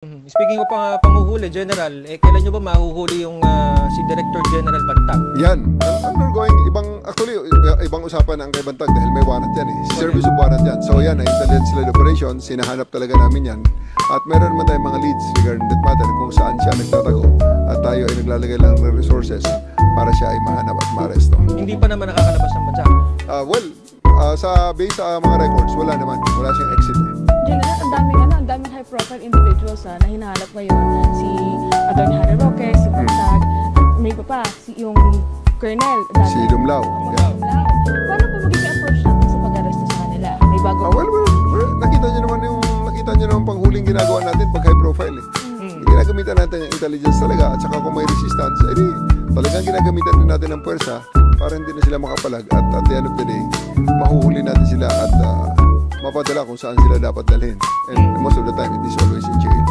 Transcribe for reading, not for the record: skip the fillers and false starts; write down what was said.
Speaking of panguhuli, General, kailan nyo ba mahuhuli yung si Director General Bantag? Yan. Undergoing, ibang usapan ang kay Bantag dahil may warrant yan eh. Service of warrant yan. So yan, intelligence-led operations, sinahanap talaga namin yan. At meron naman tayong mga leads regarding that matter kung saan siya nagtatago. At tayo ay naglalagay lang ng resources para siya ay mahanap at maaresto. Hindi pa naman nakakalabas ng bansa? Based sa mga records, wala naman. Wala siyang exit eh. General, ang daming high-profile individuals na hinahanap ngayon. Si Atty. Harry Roque, si Bantag, may iba pa, yung Colonel. Si Dumlao. Yeah. Paano po magiging approach natin sa pag-aresto sa kanila? May bago nakita niyo naman panghuling ginagawa natin pag high profile eh. Ginagamitan natin yung intelligence talaga at saka kung may resistance, talagang ginagamitan din natin ng puwersa para hindi na sila makapalag at at the end of the day, mahuhuli natin sila at mapadala kung saan sila dapat dalhin. And most of the time, it is always in jail.